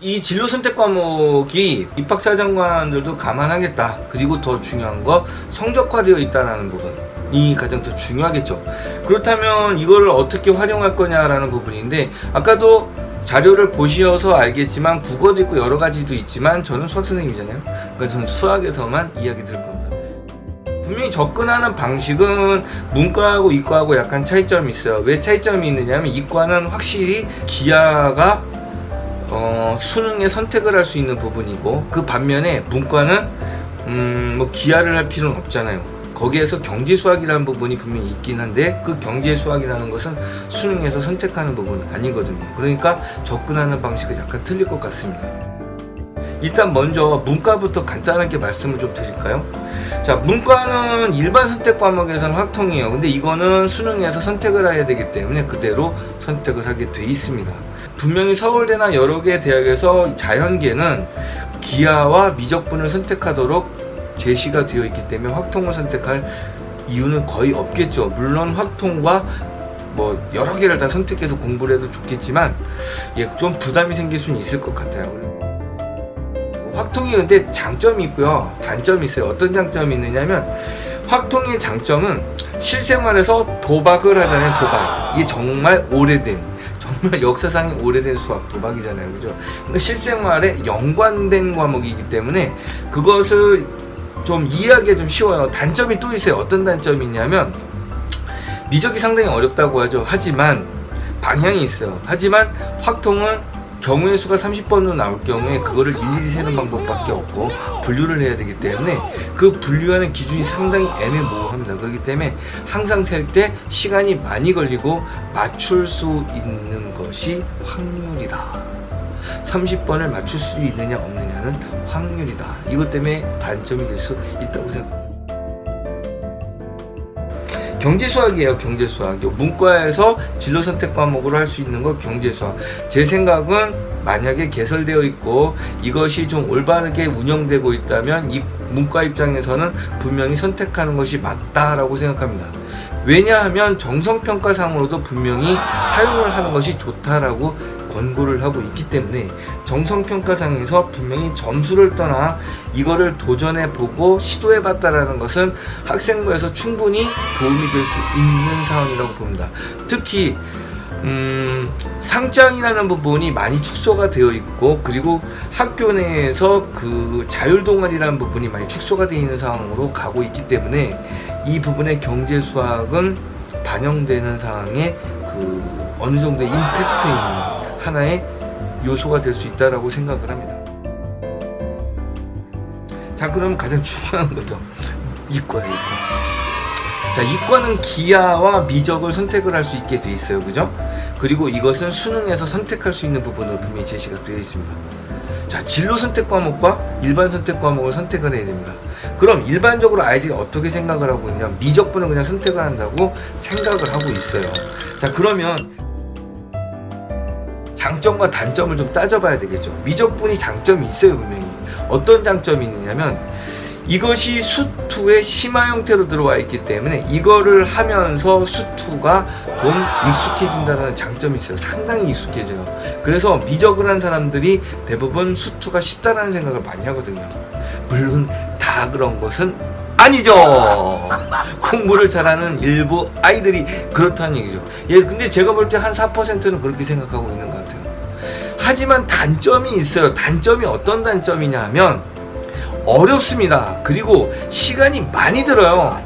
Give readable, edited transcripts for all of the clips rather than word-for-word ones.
이 진로 선택 과목이 입학사정관들도 감안하겠다. 그리고 더 중요한 거 성적화되어 있다는 부분이 가장 더 중요하겠죠. 그렇다면 이걸 어떻게 활용할 거냐라는 부분인데, 아까도 자료를 보셔서 알겠지만 국어도 있고 여러 가지도 있지만 저는 수학 선생님이잖아요. 그러니까 저는 수학에서만 이야기 드릴 겁니다. 분명히 접근하는 방식은 문과하고 이과하고 약간 차이점이 있어요. 왜 차이점이 있느냐면 이과는 확실히 기하가 수능에 선택을 할 수 있는 부분이고, 그 반면에 문과는 뭐 기하를 할 필요는 없잖아요. 거기에서 경제수학이라는 부분이 분명히 있긴 한데, 그 경제수학이라는 것은 수능에서 선택하는 부분은 아니거든요. 그러니까 접근하는 방식이 약간 틀릴 것 같습니다. 일단 먼저 문과부터 간단하게 말씀을 좀 드릴까요? 자, 문과는 일반 선택 과목에서는 확통이에요. 근데 이거는 수능에서 선택을 해야 되기 때문에 그대로 선택을 하게 돼 있습니다. 분명히 서울대나 여러 개 대학에서 자연계는 기하와 미적분을 선택하도록 제시가 되어 있기 때문에 확통을 선택할 이유는 거의 없겠죠. 물론 확통과 뭐 여러 개를 다 선택해서 공부를 해도 좋겠지만 좀 부담이 생길 수는 있을 것 같아요. 확통이 근데 장점이 있고요, 단점이 있어요. 어떤 장점이 있느냐면, 확통의 장점은 실생활에서 도박을 하잖아요. 도박. 이게 정말 오래된, 정말 역사상이 오래된 수학 도박이잖아요. 그죠? 그러니까 실생활에 연관된 과목이기 때문에 그것을 좀 이해하기가 좀 쉬워요. 단점이 또 있어요. 어떤 단점이 있냐면, 미적이 상당히 어렵다고 하죠. 하지만 방향이 있어요. 하지만 확통은 경우의 수가 30번으로 나올 경우에 그거를 일일이 세는 방법밖에 없고 분류를 해야 되기 때문에 그 분류하는 기준이 상당히 애매모호합니다. 그렇기 때문에 항상 셀 때 시간이 많이 걸리고 맞출 수 있는 것이 확률이다. 30번을 맞출 수 있느냐 없느냐는 확률이다. 이것 때문에 단점이 될 수 있다고 생각합니다. 경제수학이에요. 경제수학. 문과에서 진로선택 과목으로 할 수 있는 거 경제수학. 제 생각은 만약에 개설되어 있고 이것이 좀 올바르게 운영되고 있다면 이 문과 입장에서는 분명히 선택하는 것이 맞다라고 생각합니다. 왜냐하면 정성평가상으로도 분명히 사용을 하는 것이 좋다라고 권고를 하고 있기 때문에 정성평가상에서 분명히 점수를 떠나 이거를 도전해보고 시도해봤다라는 것은 학생부에서 충분히 도움이 될 수 있는 상황이라고 봅니다. 특히 상장이라는 부분이 많이 축소가 되어 있고, 그리고 학교 내에서 그 자율동아리라는 부분이 많이 축소가 되어 있는 상황으로 가고 있기 때문에 이 부분의 경제수학은 반영되는 상황에 그 어느 정도의 임팩트 있는 하나의 요소가 될 수 있다라고 생각을 합니다. 자, 그럼 가장 중요한 거죠. 이과예요. 자, 이과는 기하와 미적을 선택을 할 수 있게 돼 있어요. 그죠? 그리고 이것은 수능에서 선택할 수 있는 부분으로 분명히 제시가 되어 있습니다. 자, 진로 선택 과목과 일반 선택 과목을 선택을 해야 됩니다. 그럼 일반적으로 아이들이 어떻게 생각을 하고 있냐면 미적분을 그냥 선택을 한다고 생각을 하고 있어요. 자, 그러면 장점과 단점을 좀 따져봐야 되겠죠. 미적분이 장점이 있어요. 분명히. 어떤 장점이 있느냐면, 이것이 수투의 심화 형태로 들어와 있기 때문에 이거를 하면서 수투가 좀 익숙해진다는 장점이 있어요. 상당히 익숙해져요. 그래서 미적을 한 사람들이 대부분 수투가 쉽다라는 생각을 많이 하거든요. 물론 다 그런 것은 아니죠. 공부를 잘하는 일부 아이들이 그렇다는 얘기죠. 근데 제가 볼 때 한 4%는 그렇게 생각하고 있는 것 같아요. 하지만 단점이 있어요. 단점이 어떤 단점이냐 하면 어렵습니다. 그리고 시간이 많이 들어요.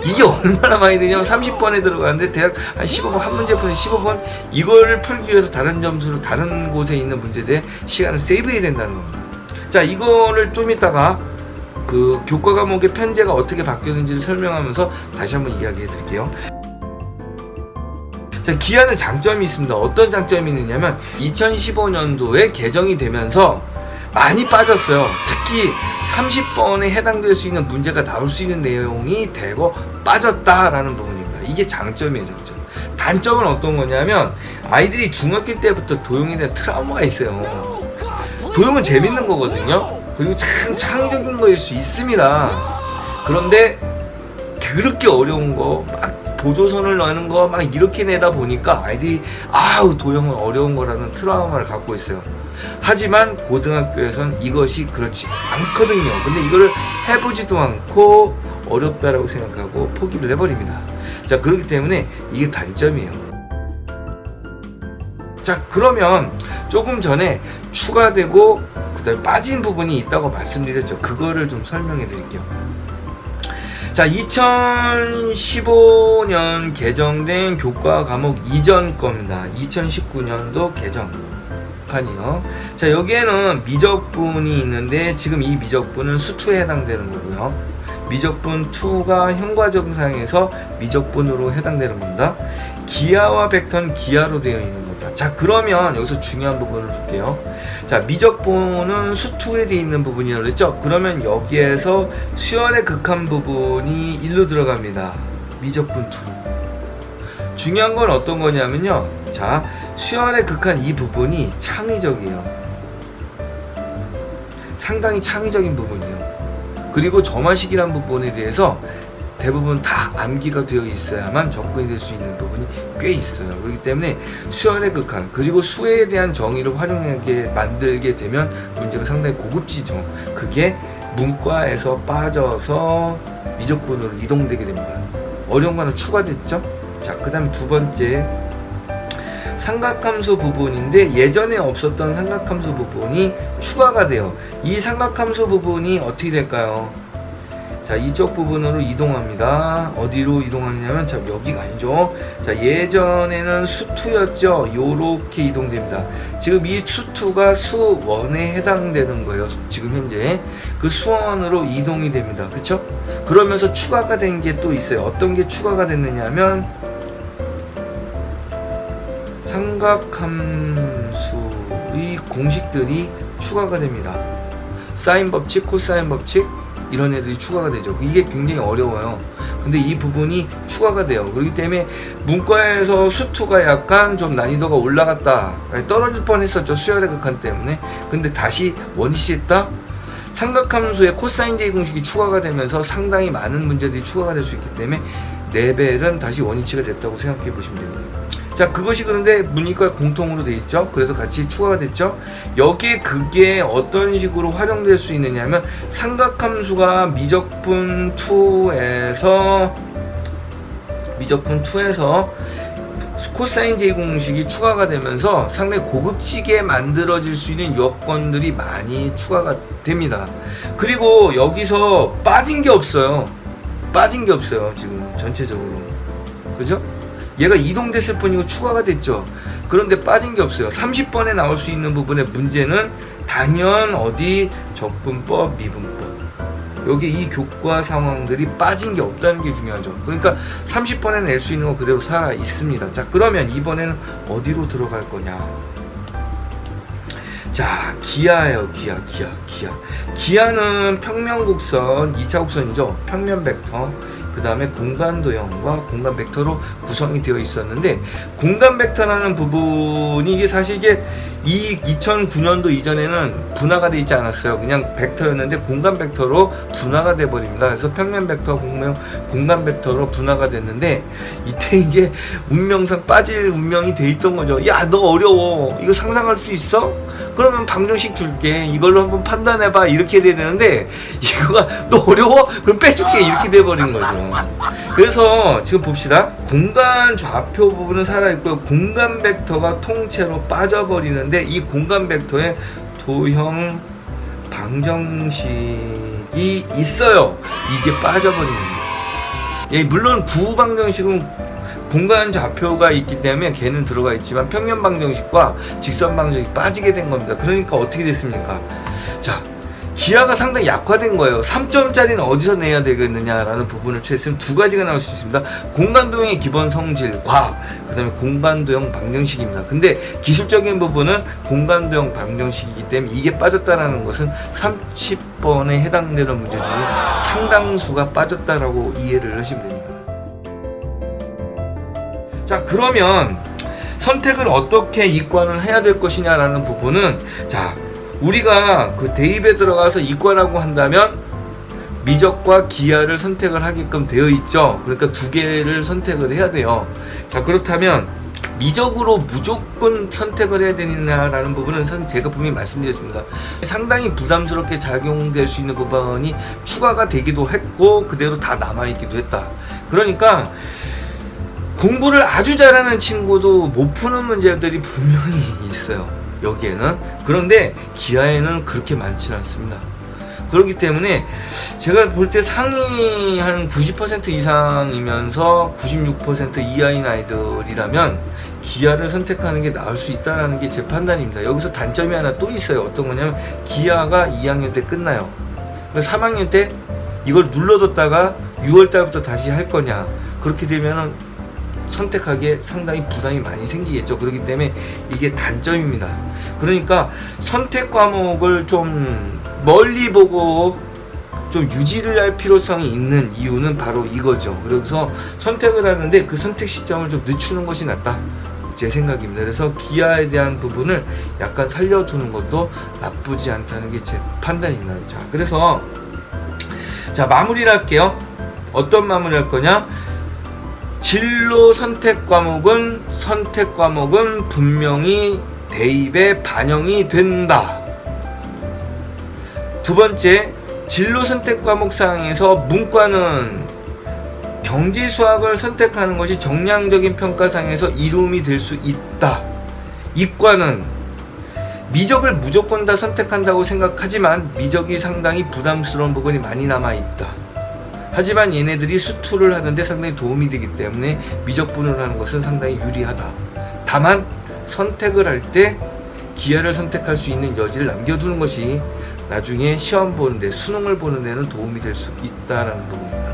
이게 얼마나 많이 드냐면 30번에 들어가는데 대략 한 15분, 한 문제 푸는 15분, 이걸 풀기 위해서 다른 점수로 다른 곳에 있는 문제에 대해 시간을 세이브해야 된다는 겁니다. 자, 이거를 좀 이따가 그 교과 과목의 편제가 어떻게 바뀌었는지를 설명하면서 다시 한번 이야기해 드릴게요. 자, 기하는 장점이 있습니다. 어떤 장점이 있느냐면 2015년도에 개정이 되면서 많이 빠졌어요. 특히 30번에 해당될 수 있는 문제가 나올 수 있는 내용이 대거 빠졌다라는 부분입니다. 이게 장점이에요. 장점. 단점은 어떤 거냐면 아이들이 중학교 때부터 도형에 대한 트라우마가 있어요. 도형은 재밌는 거거든요. 그리고 참 창의적인 거일 수 있습니다. 그런데 그렇게 어려운 거 막 도조선을 넣는 거 막 이렇게 내다 보니까 아이들이 도형은 어려운 거라는 트라우마를 갖고 있어요. 하지만 고등학교에선 이것이 그렇지 않거든요. 근데 이거를 해보지도 않고 어렵다라고 생각하고 포기를 해버립니다. 자, 그렇기 때문에 이게 단점이에요. 자, 그러면 조금 전에 추가되고 그다음에 빠진 부분이 있다고 말씀드렸죠. 그거를 좀 설명해 드릴게요. 자, 2015년 개정된 교과 과목 이전 겁니다. 2019년도 개정판이요. 자, 여기에는 미적분이 있는데 지금 이 미적분은 수투에 해당되는 거고요. 미적분 2가 형과정상에서 미적분으로 해당되는 겁니다. 기하와 벡터는 기하로 되어 있는 겁니다. 자, 그러면 여기서 중요한 부분을 줄게요. 자, 미적분은 수투에 되어 있는 부분이라고 그랬죠? 그러면 여기에서 수열의 극한 부분이 1로 들어갑니다. 미적분 2로. 중요한 건 어떤 거냐면요. 자, 수열의 극한 이 부분이 창의적이에요. 상당히 창의적인 부분이에요. 그리고 점화식이란 부분에 대해서 대부분 다 암기가 되어 있어야만 접근이 될 수 있는 부분이 꽤 있어요. 그렇기 때문에 수열의 극한 그리고 수에 대한 정의를 활용하게 만들게 되면 문제가 상당히 고급지죠. 그게 문과에서 빠져서 미적분으로 이동되게 됩니다. 어려운 거는 추가됐죠. 자, 그 다음에 두 번째 삼각함수 부분인데 예전에 없었던 삼각함수 부분이 추가가 돼요. 이 삼각함수 부분이 어떻게 될까요? 자, 이쪽 부분으로 이동합니다. 어디로 이동하느냐면 자, 여기가 아니죠. 자, 예전에는 수2였죠. 요렇게 이동됩니다. 지금 이 수2가 수1에 해당되는 거예요. 지금 현재 그 수원으로 이동이 됩니다. 그쵸? 그러면서 추가가 된 게 또 있어요. 어떤 게 추가가 됐느냐면 삼각함수의 공식들이 추가가 됩니다. 사인 법칙, 코사인 법칙 이런 애들이 추가가 되죠. 이게 굉장히 어려워요. 근데 이 부분이 추가가 돼요. 그렇기 때문에 문과에서 수2가 약간 좀 난이도가 올라갔다, 떨어질 뻔했었죠. 수열의 극한 때문에. 근데 다시 원위치했다. 삼각함수의 코사인 제이 공식이 추가가 되면서 상당히 많은 문제들이 추가가 될 수 있기 때문에 레벨은 다시 원위치가 됐다고 생각해 보시면 됩니다. 자, 그것이 그런데 문이과 공통으로 되어 있죠. 그래서 같이 추가가 됐죠. 여기에 그게 어떤 식으로 활용될 수 있느냐면 삼각함수가 미적분 2에서 코사인 제이 공식이 추가가 되면서 상당히 고급지게 만들어질 수 있는 요건들이 많이 추가가 됩니다. 그리고 여기서 빠진 게 없어요. 지금 전체적으로. 그죠? 얘가 이동됐을 뿐이고 추가가 됐죠. 그런데 빠진 게 없어요. 30번에 나올 수 있는 부분의 문제는 당연 어디 적분법, 미분법. 여기 이 교과 상황들이 빠진 게 없다는 게 중요하죠. 그러니까 30번에 낼 수 있는 거 그대로 살아 있습니다. 자, 그러면 이번에는 어디로 들어갈 거냐? 자, 기하예요. 기하는 평면곡선 2차 곡선이죠. 평면 벡터, 그 다음에 공간 도형과 공간 벡터로 구성이 되어 있었는데, 공간 벡터라는 부분이 이게 사실 이게 2009년도 이전에는 분화가 되어 있지 않았어요. 그냥 벡터였는데 공간 벡터로 분화가 돼 버립니다. 그래서 평면 벡터, 공간 벡터로 분화가 됐는데, 이때 이게 운명상 빠질 운명이 돼 있던 거죠. 야, 너 어려워. 이거 상상할 수 있어? 그러면 방정식 줄게. 이걸로 한번 판단해봐. 이렇게 돼야 되는데, 이거가 너 어려워? 그럼 빼줄게. 이렇게 돼버린 거죠. 그래서 지금 봅시다. 공간 좌표 부분은 살아있고요. 공간 벡터가 통째로 빠져버리는데, 이 공간 벡터에 도형 방정식이 있어요. 이게 빠져버립니다. 예, 물론 구우 방정식은 공간 좌표가 있기 때문에 걔는 들어가 있지만 평면 방정식과 직선 방정식이 빠지게 된 겁니다. 그러니까 어떻게 됐습니까? 자, 기하가 상당히 약화된 거예요. 3점짜리는 어디서 내야 되겠느냐라는 부분을 취했으면 두 가지가 나올 수 있습니다. 공간도형의 기본 성질과 그 다음에 공간도형 방정식입니다. 근데 기술적인 부분은 공간도형 방정식이기 때문에 이게 빠졌다라는 것은 30번에 해당되는 문제 중에 상당수가 빠졌다라고 이해를 하시면 됩니다. 자, 그러면 선택을 어떻게 이과는 해야 될 것이냐라는 부분은, 자, 우리가 그 대입에 들어가서 이과라고 한다면 미적과 기하를 선택을 하게끔 되어 있죠. 그러니까 두 개를 선택을 해야 돼요. 자, 그렇다면 미적으로 무조건 선택을 해야 되느냐라는 부분은 제가 분명히 말씀드렸습니다. 상당히 부담스럽게 작용될 수 있는 부분이 추가가 되기도 했고 그대로 다 남아있기도 했다. 그러니까 공부를 아주 잘하는 친구도 못 푸는 문제들이 분명히 있어요, 여기에는. 그런데 기하에는 그렇게 많지는 않습니다. 그렇기 때문에 제가 볼 때 상위 한 90% 이상이면서 96% 이하인 아이들이라면 기하를 선택하는 게 나을 수 있다는 게 제 판단입니다. 여기서 단점이 하나 또 있어요. 어떤 거냐면 기하가 2학년 때 끝나요. 3학년 때 이걸 눌러뒀다가 6월 달부터 다시 할 거냐, 그렇게 되면은 선택하기에 상당히 부담이 많이 생기겠죠. 그렇기 때문에 이게 단점입니다. 그러니까 선택 과목을 좀 멀리 보고 좀 유지를 할 필요성이 있는 이유는 바로 이거죠. 그래서 선택을 하는데 그 선택 시점을 좀 늦추는 것이 낫다, 제 생각입니다. 그래서 기하에 대한 부분을 약간 살려주는 것도 나쁘지 않다는 게 제 판단입니다. 자, 그래서 자, 마무리를 할게요. 어떤 마무리 할 거냐? 진로 선택 과목은 분명히 대입에 반영이 된다. 두 번째, 진로 선택 과목상에서 문과는 경제 수학을 선택하는 것이 정량적인 평가상에서 이름이 될 수 있다. 이과는 미적을 무조건 다 선택한다고 생각하지만 미적이 상당히 부담스러운 부분이 많이 남아있다. 하지만 얘네들이 수투를 하는데 상당히 도움이 되기 때문에 미적분을 하는 것은 상당히 유리하다. 다만 선택을 할 때 기하를 선택할 수 있는 여지를 남겨두는 것이 나중에 시험 보는데, 수능을 보는 데는 도움이 될 수 있다라는 부분입니다.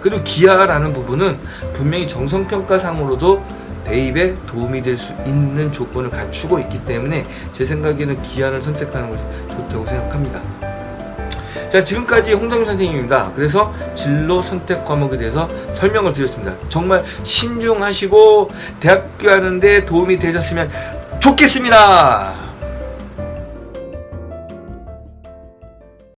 그리고 기하라는 부분은 분명히 정성평가상으로도 대입에 도움이 될 수 있는 조건을 갖추고 있기 때문에 제 생각에는 기하를 선택하는 것이 좋다고 생각합니다. 자, 지금까지 홍정민 선생님입니다. 그래서 진로 선택 과목에 대해서 설명을 드렸습니다. 정말 신중하시고 대학교 하는데 도움이 되셨으면 좋겠습니다.